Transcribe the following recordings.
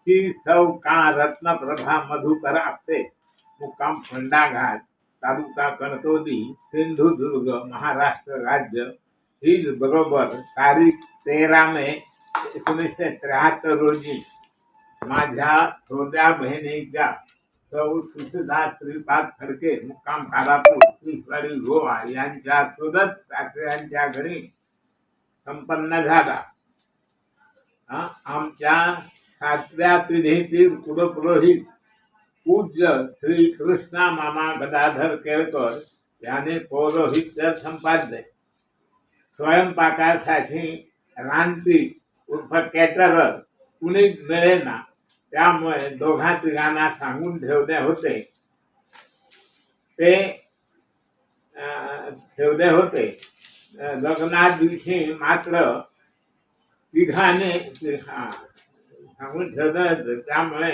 ची सौ का रत्नप्रभा मधुकर आपटे, मुक्काम फंडा घाट, तालुका कणकवली, सिंधुदुर्ग, महाराष्ट्र राज्य. ही बरोबर तारीख 13 मे 1973 रोजी माझ्या थोरल्या बहिणीच्या सौ सुशदा श्रीपाद फडके, मुक्काम कालापूर, ईश्वरी गोवा यांच्या चुलत सासऱ्यांच्या घरी संपन्न झाला. आमच्या 7व्या पिढीतील कुलपुरोहित पूज्य श्री कृष्णा मामा गदाधर केळकर याने पौरोहित्य संपादले. स्वयंपाकासाठी रानटी उर्फ कॅटरर कुणीच मिळेना, त्यामुळे दोघा तिघांना सांगून ठेवले होते. लग्ना दिवशी मात्र तिघाने सांगून ठेवलं, त्यामुळे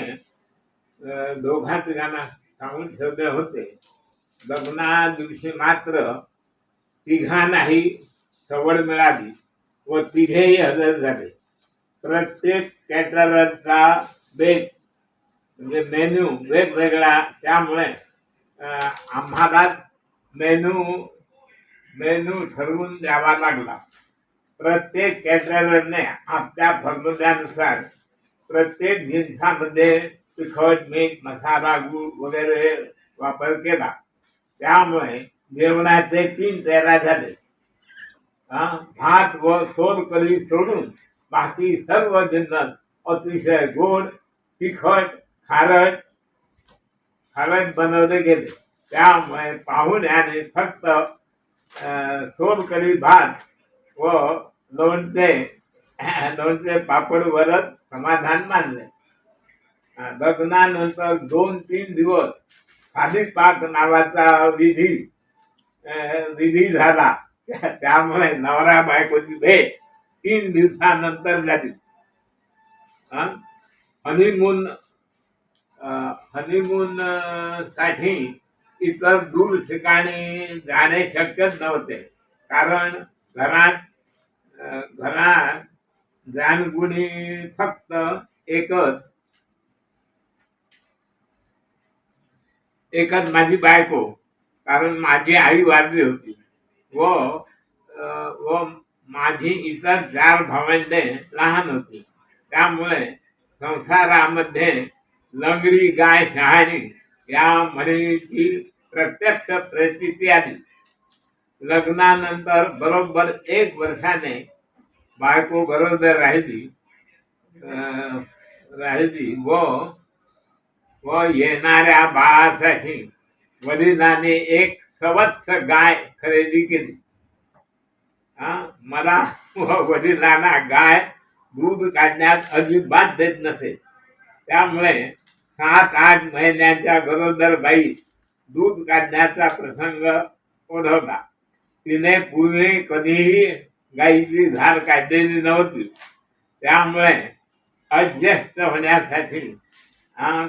दोघा तिघांना सांगून ठेवले होते. लग्ना दिवशी मात्र तिघांनाही सवड मिळाली व तिघेही हजर झाले. प्रत्येक कॅटररचा बेत म्हणजे मेन्यू वेगवेगळा, त्यामुळे आम्हाला मेनू ठरवून द्यावा लागला. प्रत्येक कॅटररने आपल्या फर्मुल्यानुसार प्रत्येक जिन्सामध्ये तिखट, मीठ, मसाला, गूळ वगैरे वापर केला. त्यामुळे जेवणाचे 3 तयार झाले. भात व सोलकढी सोडून बाकी सर्व जिन्नस अतिशय गोड, तिखट, खारट बनवले गेले. त्यामुळे पाहुण्याने फक्त सोलकढी भात व लोणचे पापडवरच समाधान मानले. लग्नानंतर 2-3 दिवस खालीपाक नावाचा विधी झाला. त्यामुळे नवरा बायकोची भेट 3 दिवसानंतर झाली. हनीमून साठी इतर दूर ठिकाणी जाणे शक्यच नव्हते, कारण घरात जानगुणी फक्त एकच माझी बायको, कारण माझी आई वारली होती व माझी इतर 4 भावंडे लहान होती. त्यामुळे संसारामध्ये लंगडी गाय शहाणी या म्हणीची प्रत्यक्ष प्रचिती आली. लग्नानंतर बरोबर 1 वर्षाने बायको गरोदर राहिली व येणाऱ्या बाळासाठी वडिलांनी एक सवत्स गाय खरेदी केली. मला व वडिलांना गाय दूध काढण्यात अजिबात देत नसे. त्यामुळे 7-8 महिन्यांच्या गरोदर बाई दूध काढण्याचा प्रसंग ओढवला. तिने पूर्वी कधीही गाईची धार काढलेली नव्हती. त्यामुळे अध्यस्त होण्यासाठी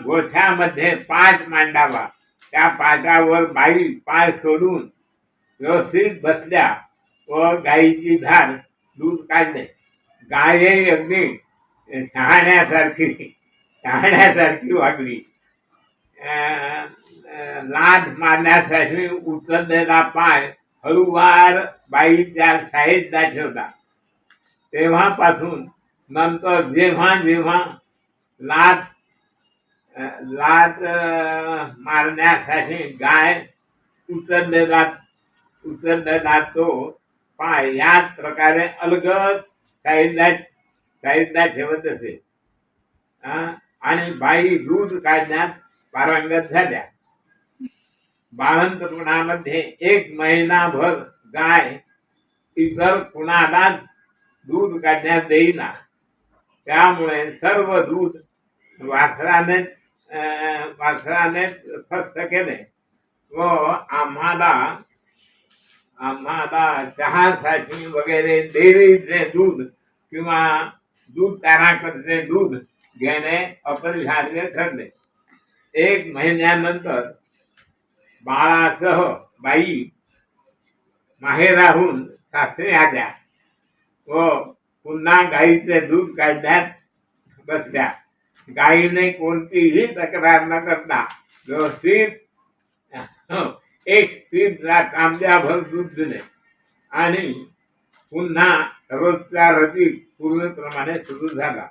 गोठ्यामध्ये 5 मांडावा. त्या पाटावर बाई पाय सोडून व्यवस्थित बसल्या व गाईची धार दूध काढले. गायही अगदी शहाण्यासारखी वागली. लाथ मारण्यासाठी उचललेला पाय हळूवार बाईच्या साईडला ठेवला. तेव्हापासून नंतर जेव्हा लाथ मारण्यासाठी गाय उचललेला तो पाय याच प्रकारे अलगद साईडला ठेवत असे. आणि बाई दूध काढण्यात पारंगत झाल्या. बाळंतपणामध्ये 1 महिनाभर गाय इतर कुणाला दूध काढण्यात देईना. त्यामुळे सर्व दूध वासराने फस्त केले व आम्हाला चहासाठी वगैरे डेअरीचे दूध किंवा दूध ताराकडचे दूध घेणे अपरिहार्य ठरले. 1 महिन्यानंतर बाळासह बाई माहेराहून सासरी आल्या व पुन्हा गाईचे दूध काढण्यात बसल्या. गायीने कोणतीही तक्रार न करता व्यवस्थित एक स्थिर तांब्याभर दूध दिले आणि पुन्हा रोजच्या रती पूर्वीप्रमाणे सुरू झाला.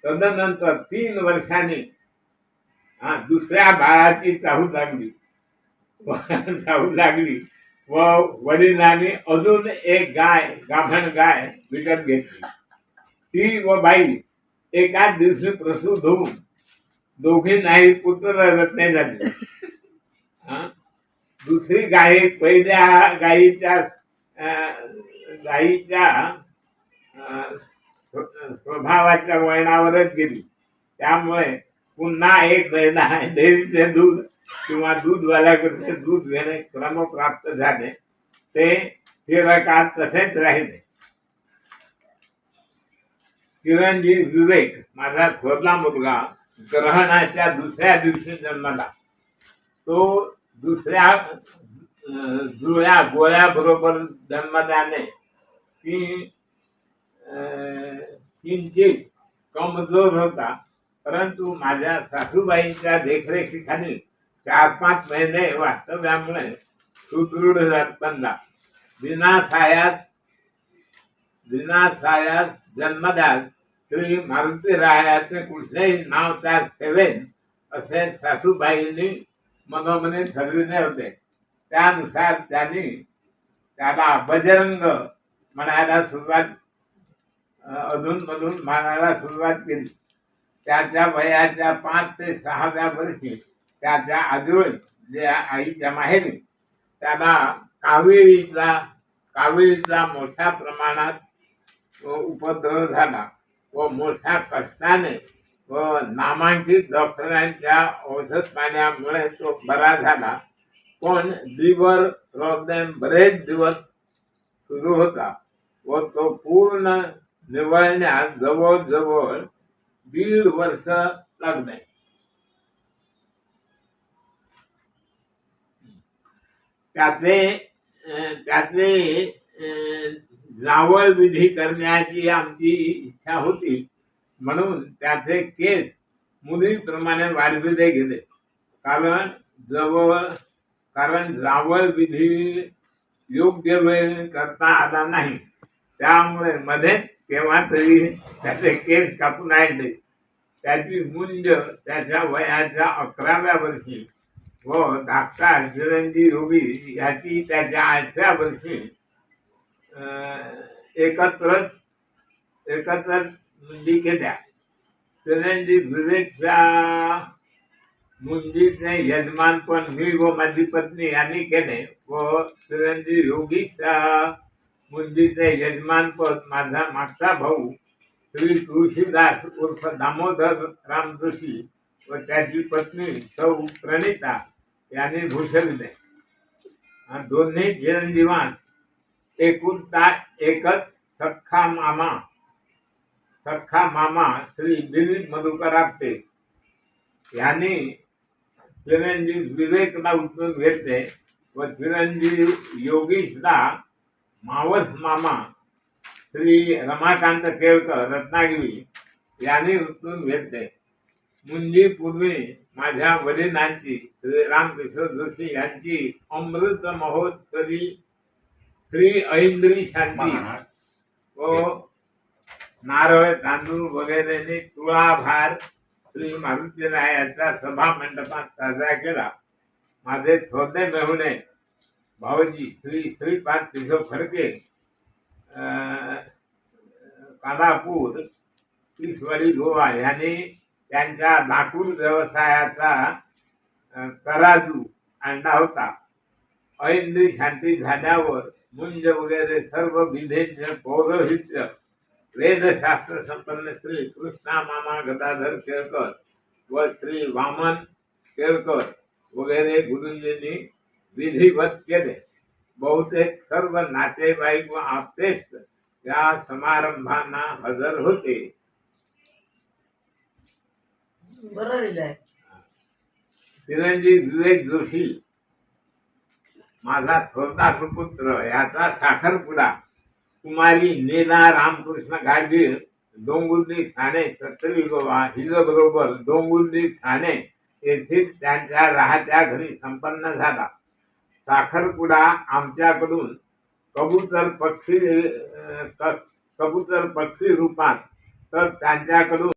तदनंतर 3 वर्षांनी दुसऱ्या बाळाची चाहू लागली व वडिलांनी अजून एक गाभण गाय विकत घेतली. ती व बाई एकाच दिवशी प्रसूत होऊन दोघींनाही पुत्र रत्ने झाले. दुसरी गाय पहिल्या गायीच्या स्वभावाच्या वळणावरच गेली. त्यामुळे पुन्हा एक डेअरीचे दूध किंवा दूधवाल्याकडे दूध घेणे क्रमप्राप्त झाले. ते चिरकाळ तसेच राहिले. चिरंजीव विवेक माझा थोरला मुलगा ग्रहणाच्या दुसऱ्या दिवशी जन्मला. तो दुसऱ्या जुळ्या गोळ्याबरोबर जन्मल्याने ती किंचित कमजोर होता. परंतु माझ्या सासूबाईंच्या देखरेखीखाली 4-5 महिने वास्तव्यामुळे सुदृढ बनला. विनासायास जन्मदास श्री मारुतीरायाचे कुठलेही नाव त्या ठेवेन असे सासूबाईंनी मनोमने ठरविले होते. त्यानुसार त्यांनी त्याला बजरंग म्हणायला सुरुवात अधूनमधून म्हणायला सुरुवात केली. त्याच्या वयाच्या 5 ते 6व्या वर्षी त्याच्या आजोळी आईच्या माहेरी त्याला काविळीचा मोठ्या प्रमाणात उपद्रव झाला व मोठ्या कष्टाने व नामांकित डॉक्टरांच्या औषध पाण्यामुळे तो बरा झाला. पण लिव्हर प्रॉब्लेम बरेच दिवस सुरू होता व तो पूर्ण निवळण्यास जवळजवळ 1.5 वर्ष लागले. त्याचे जावळ विधी करण्याची आमची इच्छा होती. म्हणून त्याचे केस मुलीप्रमाणे वाढविले गेले. कारण जावळ विधी योग्य वेळ करता आला नाही. त्यामुळे मध्ये केव्हा तरी त्याचे केस कापून आणले. त्याची मुंज त्याच्या वयाच्या 11व्या वर्षी व धाकटा चिरंजीव योगी याची त्याच्या 8व्या वर्षी एकत्र मुंजी केल्या. चिरंजीव विवेकच्या मुंजीचे यजमानपण मी व माझी पत्नी यांनी केले व चिरंजीव योगीच्या मुंजीचे यजमानपद माझा मागचा भाऊ श्री तुळशीदास उर्फ दामोदर राम जोशी व त्याची पत्नी सौ प्रणिता यांनी भूषविले. दोन्ही चिरंजीवान एकुलता एकच सख्खा मामा श्री दिलीप मधुकर आपटे यांनी चिरंजीव विवेकला उचलून घेतले व चिरंजीव योगीशला मावस मामा श्री रमाकांत केळकर रत्नागिरी यांनी उचलून घेतले. मुंजीपूर्वी माझ्या वडिलांची श्री रामकिशोर जोशी यांची अमृत महोत्सवी श्री ऐंद्री शांती व नारळ तांदूळ वगैरेने तुळाभार श्री मारुतीरायाचा सभा मंडपात साजरा केला. माझे थोरले मेहुणे भाऊजी श्री श्रीपाद केशव फडके कालापूर ईश्वरी गोवा यांनी त्यांच्या लाकूड व्यवसायाचा तराजू आणला होता. ऐंद्री शांती झाल्यावर मुंज वगैरे सर्व विधेंचे पौरोहित्य वेदशास्त्र संपन्न श्री कृष्णा मामा गदाधर केळकर व श्री वामन केळकर वगैरे गुरुजींनी विधिवत केले. बहुतेक सर्व नातेवाईक व आप्तेष्ट या समारंभांना हजर होते. चिरंजीव विवेक जोशी माझा थोरला सुपुत्र याचा साखरपुडा कुमारी नीला रामकृष्ण गाडगीळ डोंगुर्ली ठाणे सत्तरी गोवा हिजबरोबर डोंगुर्ली ठाणे येथील त्यांच्या राहत्या घरी संपन्न झाला. साखरपुडा आमच्याकडून कबूतर पक्षी रूपात तर त्यांच्याकडून